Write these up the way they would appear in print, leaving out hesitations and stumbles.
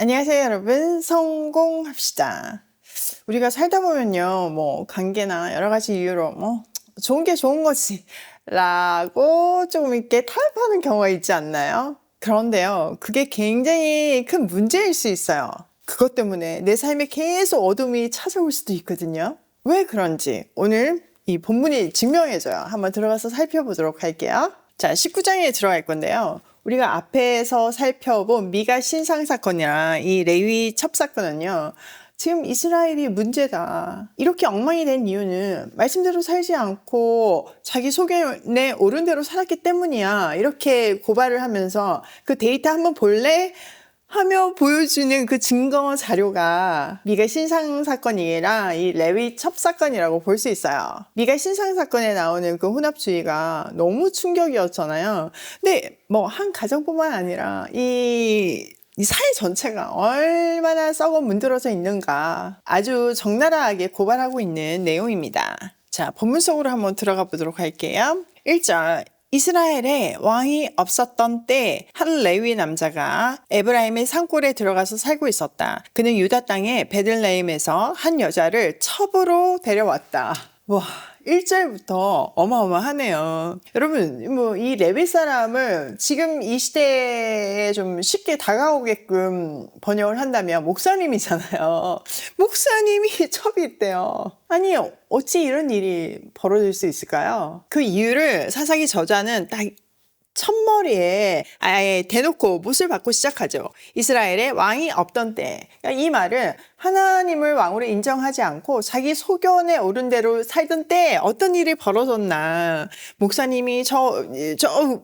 안녕하세요, 여러분. 성공합시다. 우리가 살다 보면요, 관계나 여러 가지 이유로 좋은 게 좋은 거지. 라고 조금 이렇게 타협하는 경우가 있지 않나요? 그런데요, 그게 굉장히 큰 문제일 수 있어요. 그것 때문에 내 삶에 계속 어둠이 찾아올 수도 있거든요. 왜 그런지 오늘 이 본문이 증명해줘요. 한번 들어가서 살펴보도록 할게요. 자, 19장에 들어갈 건데요. 우리가 앞에서 살펴본 미가 신상 사건이랑 이 레위 첩 사건은요. 지금 이스라엘이 문제다. 이렇게 엉망이 된 이유는 말씀대로 살지 않고 자기 소견에 옳은 대로 살았기 때문이야. 이렇게 고발을 하면서 그 데이터 한번 볼래? 하며 보여주는 그 증거 자료가 미가 신상 사건이랑 이 레위 첩 사건이라고 볼 수 있어요. 미가 신상 사건에 나오는 그 혼합주의가 너무 충격이었잖아요. 근데 한 가정뿐만 아니라 이 사회 전체가 얼마나 썩어 문드러져 있는가 아주 적나라하게 고발하고 있는 내용입니다. 자, 본문 속으로 한번 들어가 보도록 할게요. 1절 이스라엘에 왕이 없었던 때 한 레위 남자가 에브라임의 산골에 들어가서 살고 있었다. 그는 유다 땅의 베들레헴에서 한 여자를 첩으로 데려왔다. 와, 1절부터 어마어마하네요. 여러분, 이 레위 사람을 지금 이 시대에 좀 쉽게 다가오게끔 번역을 한다면 목사님이잖아요. 목사님이 첩이 있대요. 아니, 어찌 이런 일이 벌어질 수 있을까요? 그 이유를 사사기 저자는 딱 첫머리에 아예 대놓고 못을 받고 시작하죠. 이스라엘에 왕이 없던 때. 이 말은 하나님을 왕으로 인정하지 않고 자기 소견에 오른 대로 살던 때 어떤 일이 벌어졌나. 목사님이 저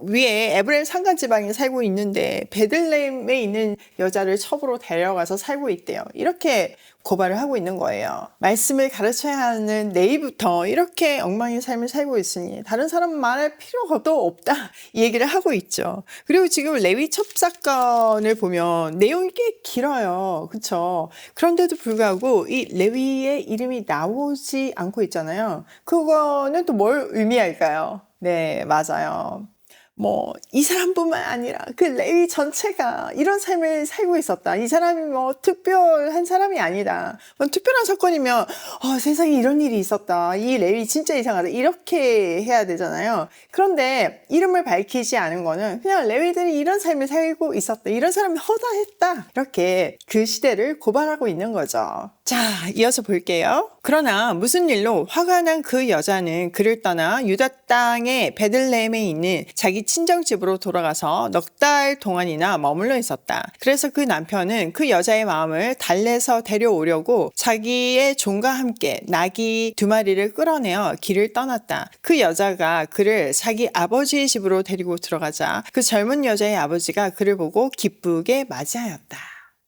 위에 에브라임 산간 지방에 살고 있는데 베들레헴에 있는 여자를 첩으로 데려가서 살고 있대요. 이렇게 고발을 하고 있는 거예요. 말씀을 가르쳐야 하는 내일부터 이렇게 엉망인 삶을 살고 있으니 다른 사람 말할 필요가 또 없다. 이 얘기를 하고 있죠. 그리고 지금 레위 첩 사건을 보면 내용이 꽤 길어요. 그렇죠? 그런데도 불구하고 이 레위의 이름이 나오지 않고 있잖아요. 그거는 또 뭘 의미할까요? 네, 맞아요. 이 사람뿐만 아니라 그 레위 전체가 이런 삶을 살고 있었다. 이 사람이 특별한 사람이 아니다. 특별한 사건이면 세상에 이런 일이 있었다. 이 레위 진짜 이상하다. 이렇게 해야 되잖아요. 그런데 이름을 밝히지 않은 거는 그냥 레위들이 이런 삶을 살고 있었다. 이런 사람이 허다했다. 이렇게 그 시대를 고발하고 있는 거죠. 자, 이어서 볼게요. 그러나 무슨 일로 화가 난 그 여자는 그를 떠나 유다 땅의 베들레헴에 있는 자기 친정집으로 돌아가서 넉 달 동안이나 머물러 있었다. 그래서 그 남편은 그 여자의 마음을 달래서 데려오려고 자기의 종과 함께 나귀 2마리를 끌어내어 길을 떠났다. 그 여자가 그를 자기 아버지의 집으로 데리고 들어가자 그 젊은 여자의 아버지가 그를 보고 기쁘게 맞이하였다.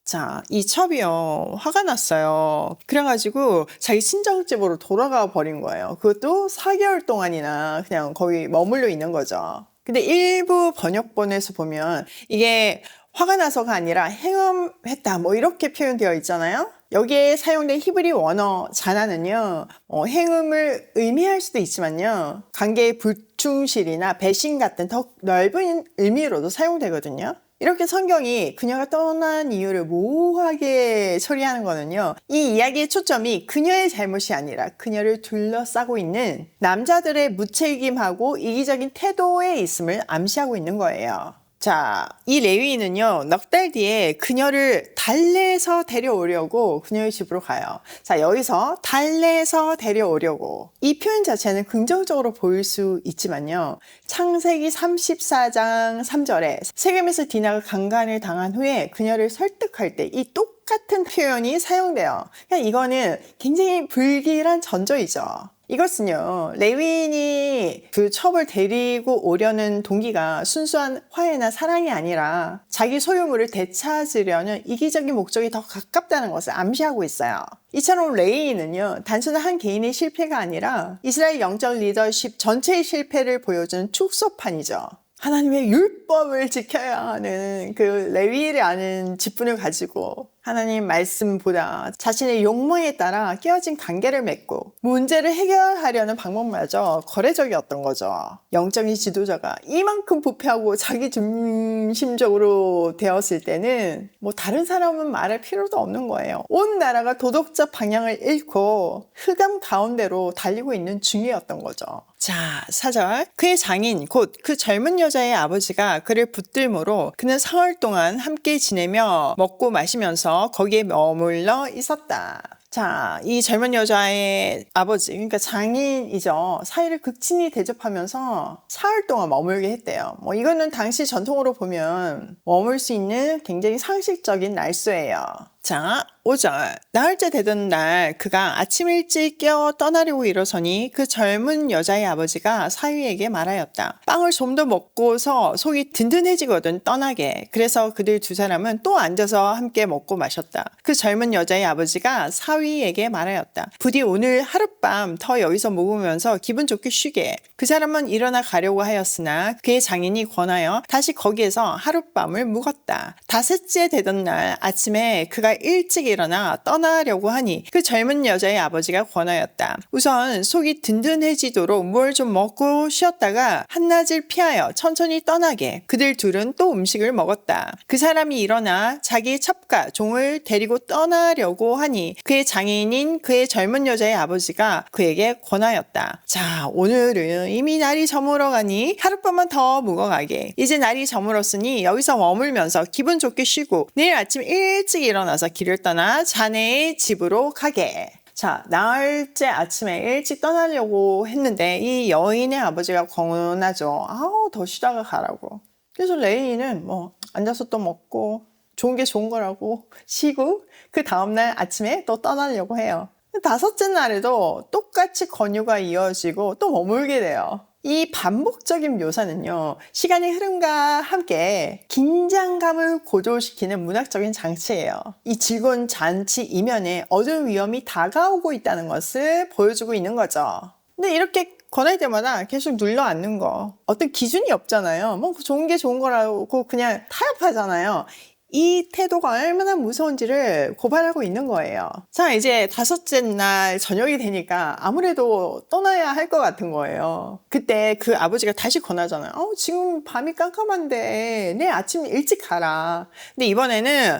자, 이 첩이요, 화가 났어요. 그래가지고 자기 친정집으로 돌아가 버린 거예요. 그것도 4개월 동안이나 그냥 거기 머물러 있는 거죠. 근데 일부 번역본에서 보면 이게 화가 나서가 아니라 행음했다, 이렇게 표현되어 있잖아요. 여기에 사용된 히브리 원어 자나는요, 행음을 의미할 수도 있지만요, 관계의 불충실이나 배신 같은 더 넓은 의미로도 사용되거든요. 이렇게 성경이 그녀가 떠난 이유를 모호하게 처리하는 거는요, 이 이야기의 초점이 그녀의 잘못이 아니라 그녀를 둘러싸고 있는 남자들의 무책임하고 이기적인 태도에 있음을 암시하고 있는 거예요. 자, 이 레위인은요, 넉 달 뒤에 그녀를 달래서 데려오려고 그녀의 집으로 가요. 자, 여기서 달래서 데려오려고. 이 표현 자체는 긍정적으로 보일 수 있지만요, 창세기 34장 3절에 세겜에서 디나가 강간을 당한 후에 그녀를 설득할 때 이 똑같은 표현이 사용돼요. 그러니까 이거는 굉장히 불길한 전조이죠. 이것은요, 레위인이 그 첩을 데리고 오려는 동기가 순수한 화해나 사랑이 아니라 자기 소유물을 되찾으려는 이기적인 목적이 더 가깝다는 것을 암시하고 있어요. 이처럼 레위인은요, 단순한 한 개인의 실패가 아니라 이스라엘 영적 리더십 전체의 실패를 보여주는 축소판이죠. 하나님의 율법을 지켜야 하는 그 레위라는 직분을 가지고 하나님 말씀보다 자신의 욕망에 따라 깨어진 관계를 맺고 문제를 해결하려는 방법마저 거래적이었던 거죠. 영적인 지도자가 이만큼 부패하고 자기 중심적으로 되었을 때는 뭐 다른 사람은 말할 필요도 없는 거예요. 온 나라가 도덕적 방향을 잃고 흑암 가운데로 달리고 있는 중이었던 거죠. 자, 4절. 그의 장인 곧 그 젊은 여자의 아버지가 그를 붙들므로 그는 사흘 동안 함께 지내며 먹고 마시면서 거기에 머물러 있었다. 자, 이 젊은 여자의 아버지, 그러니까 장인이죠. 사이를 극진히 대접하면서 사흘 동안 머물게 했대요. 뭐 이거는 당시 전통으로 보면 머물 수 있는 굉장히 상식적인 날수예요. 자, 5절. 나흘째 되던 날 그가 아침 일찍 깨어 떠나려고 일어서니 그 젊은 여자의 아버지가 사위에게 말하였다. 빵을 좀 더 먹고서 속이 든든해지거든 떠나게. 그래서 그들 두 사람은 또 앉아서 함께 먹고 마셨다. 그 젊은 여자의 아버지가 사위에게 말하였다. 부디 오늘 하룻밤 더 여기서 묵으면서 기분 좋게 쉬게. 그 사람은 일어나 가려고 하였으나 그의 장인이 권하여 다시 거기에서 하룻밤을 묵었다. 다섯째 되던 날 아침에 그가 일찍 일어나 떠나려고 하니 그 젊은 여자의 아버지가 권하였다. 우선 속이 든든해지도록 뭘 좀 먹고 쉬었다가 한낮을 피하여 천천히 떠나게. 그들 둘은 또 음식을 먹었다. 그 사람이 일어나 자기 첩가 종을 데리고 떠나려고 하니 그의 장인인 그의 젊은 여자의 아버지가 그에게 권하였다. 자, 오늘은 이미 날이 저물어 가니 하룻밤만 더 묵어가게. 이제 날이 저물었으니 여기서 머물면서 기분 좋게 쉬고 내일 아침 일찍 일어나서 길을 떠나 자네의 집으로 가게. 자, 나흘째 아침에 일찍 떠나려고 했는데 이 여인의 아버지가 권하죠. 더 쉬다가 가라고. 그래서 레이는 뭐 앉아서 또 먹고 좋은 게 좋은 거라고 쉬고 그 다음날 아침에 또 떠나려고 해요. 다섯째 날에도 똑같이 권유가 이어지고 또 머물게 돼요. 이 반복적인 묘사는요, 시간의 흐름과 함께 긴장감을 고조시키는 문학적인 장치예요. 이 즐거운 잔치 이면에 어두운 위험이 다가오고 있다는 것을 보여주고 있는 거죠. 근데 이렇게 권할 때마다 계속 눌러 앉는 거. 어떤 기준이 없잖아요. 뭐 좋은 게 좋은 거라고 그냥 타협하잖아요. 이 태도가 얼마나 무서운지를 고발하고 있는 거예요. 자, 이제 다섯째 날 저녁이 되니까 아무래도 떠나야 할 것 같은 거예요. 그때 그 아버지가 다시 권하잖아요. 지금 밤이 깜깜한데 내일 아침 일찍 가라. 근데 이번에는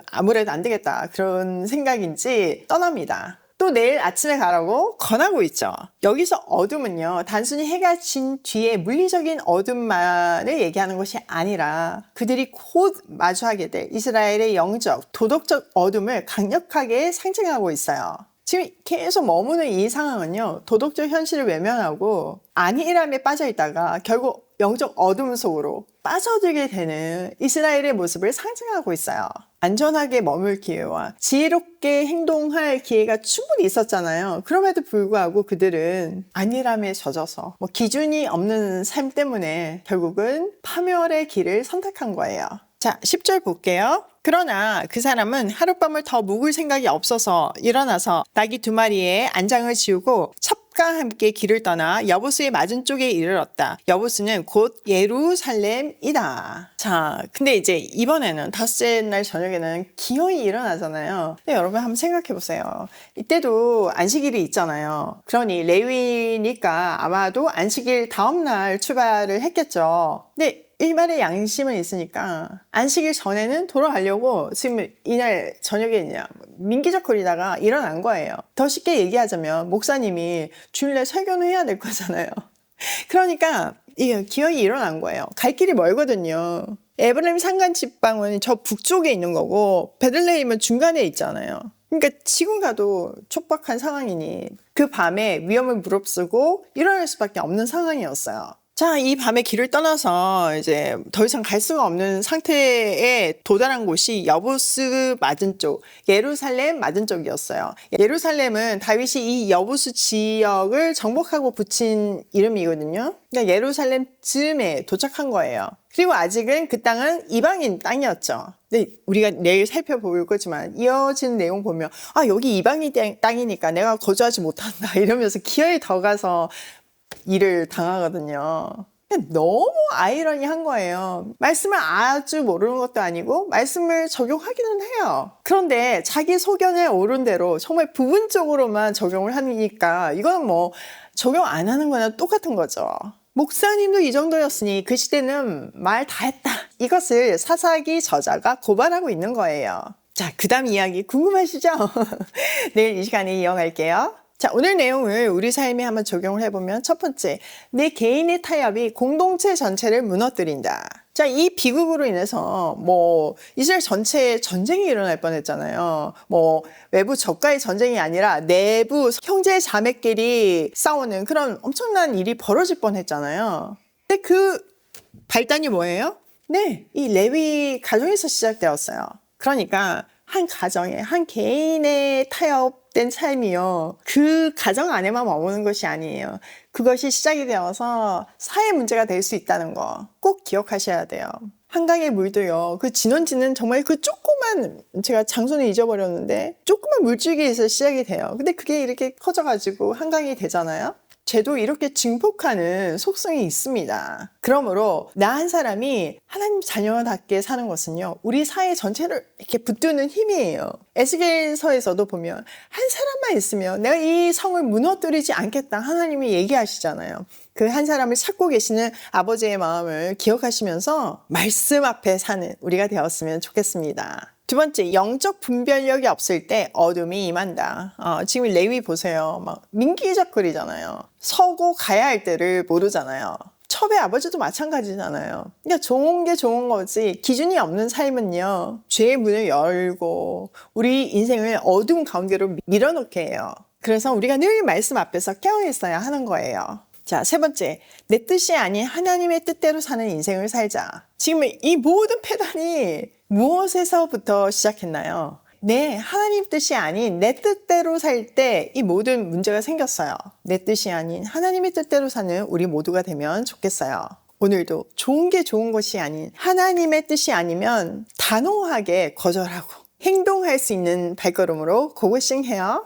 아무래도 안 되겠다 그런 생각인지 떠납니다. 또 내일 아침에 가라고 권하고 있죠. 여기서 어둠은요, 단순히 해가 진 뒤에 물리적인 어둠만을 얘기하는 것이 아니라 그들이 곧 마주하게 될 이스라엘의 영적, 도덕적 어둠을 강력하게 상징하고 있어요. 지금 계속 머무는 이 상황은요, 도덕적 현실을 외면하고 안일함에 빠져 있다가 결국 영적 어둠 속으로 빠져들게 되는 이스라엘의 모습을 상징하고 있어요. 안전하게 머물 기회와 지혜롭게 행동할 기회가 충분히 있었잖아요. 그럼에도 불구하고 그들은 안일함에 젖어서 기준이 없는 삶 때문에 결국은 파멸의 길을 선택한 거예요. 자, 10절 볼게요. 그러나 그 사람은 하룻밤을 더 묵을 생각이 없어서 일어나서 나귀 2마리에 안장을 지우고 첩과 함께 길을 떠나 여보스의 맞은쪽에 이르렀다. 여보스는 곧 예루살렘이다. 자, 근데 이제 이번에는 다섯째 날 저녁에는 기어이 일어나잖아요. 근데 여러분 한번 생각해 보세요. 이때도 안식일이 있잖아요. 그러니 레위니까 아마도 안식일 다음날 출발을 했겠죠. 근데 일말의 양심은 있으니까 안식일 전에는 돌아가려고 지금 이날 저녁에 그냥 민기적거리다가 일어난 거예요. 더 쉽게 얘기하자면 목사님이 주일날 설교는 해야 될 거잖아요. 그러니까 이게 기어이 일어난 거예요. 갈 길이 멀거든요. 에브라임 산간 지방은 저 북쪽에 있는 거고 베들레헴은 중간에 있잖아요. 그러니까 지금 가도 촉박한 상황이니 그 밤에 위험을 무릅쓰고 일어날 수밖에 없는 상황이었어요. 자, 이 밤에 길을 떠나서 이제 더 이상 갈 수가 없는 상태에 도달한 곳이 여보스 맞은쪽, 예루살렘 맞은쪽이었어요. 예루살렘은 다윗이 이 여보스 지역을 정복하고 붙인 이름이거든요. 그러니까 예루살렘 즈음에 도착한 거예요. 그리고 아직은 그 땅은 이방인 땅이었죠. 근데 우리가 내일 살펴볼 거지만 이어진 내용 보면 여기 이방인 땅이니까 내가 거주하지 못한다 이러면서 기어이 더 가서 일을 당하거든요. 그냥 너무 아이러니한 거예요. 말씀을 아주 모르는 것도 아니고 말씀을 적용하기는 해요. 그런데 자기 소견에 오른 대로 정말 부분적으로만 적용을 하니까 이거는 뭐 적용 안 하는 거나 똑같은 거죠. 목사님도 이 정도였으니 그 시대는 말 다 했다. 이것을 사사기 저자가 고발하고 있는 거예요. 자, 그 다음 이야기 궁금하시죠? 내일 이 시간에 이어갈게요. 자, 오늘 내용을 우리 삶에 한번 적용을 해보면 첫 번째, 내 개인의 타협이 공동체 전체를 무너뜨린다. 자, 이 비극으로 인해서 뭐 이스라엘 전체에 전쟁이 일어날 뻔했잖아요. 뭐 외부 적과의 전쟁이 아니라 내부 형제 자매끼리 싸우는 그런 엄청난 일이 벌어질 뻔했잖아요. 근데 그 발단이 뭐예요? 네, 이 레위 가정에서 시작되었어요. 그러니까 한 가정에 한 개인의 타협된 삶이요, 그 가정 안에만 머무는 것이 아니에요. 그것이 시작이 되어서 사회 문제가 될 수 있다는 거 꼭 기억하셔야 돼요. 한강의 물도요, 그 진원지는 정말 그 조그만, 제가 장소는 잊어버렸는데 조그만 물줄기에서 시작이 돼요. 근데 그게 이렇게 커져가지고 한강이 되잖아요. 죄도 이렇게 증폭하는 속성이 있습니다. 그러므로 나 한 사람이 하나님 자녀답게 사는 것은요, 우리 사회 전체를 이렇게 붙드는 힘이에요. 에스겔서에서도 보면 한 사람만 있으면 내가 이 성을 무너뜨리지 않겠다 하나님이 얘기하시잖아요. 그 한 사람을 찾고 계시는 아버지의 마음을 기억하시면서 말씀 앞에 사는 우리가 되었으면 좋겠습니다. 두 번째, 영적 분별력이 없을 때 어둠이 임한다. 지금 레위 보세요. 막 민기적거리잖아요. 서고 가야 할 때를 모르잖아요. 첩의 아버지도 마찬가지잖아요. 그러니까 좋은 게 좋은 거지 기준이 없는 삶은요, 죄의 문을 열고 우리 인생을 어둠 가운데로 밀어넣게 해요. 그래서 우리가 늘 말씀 앞에서 깨어 있어야 하는 거예요. 자, 세 번째, 내 뜻이 아닌 하나님의 뜻대로 사는 인생을 살자. 지금 이 모든 패단이 무엇에서부터 시작했나요? 네, 하나님 뜻이 아닌 내 뜻대로 살 때 이 모든 문제가 생겼어요. 내 뜻이 아닌 하나님의 뜻대로 사는 우리 모두가 되면 좋겠어요. 오늘도 좋은 게 좋은 것이 아닌 하나님의 뜻이 아니면 단호하게 거절하고 행동할 수 있는 발걸음으로 고고싱 해요.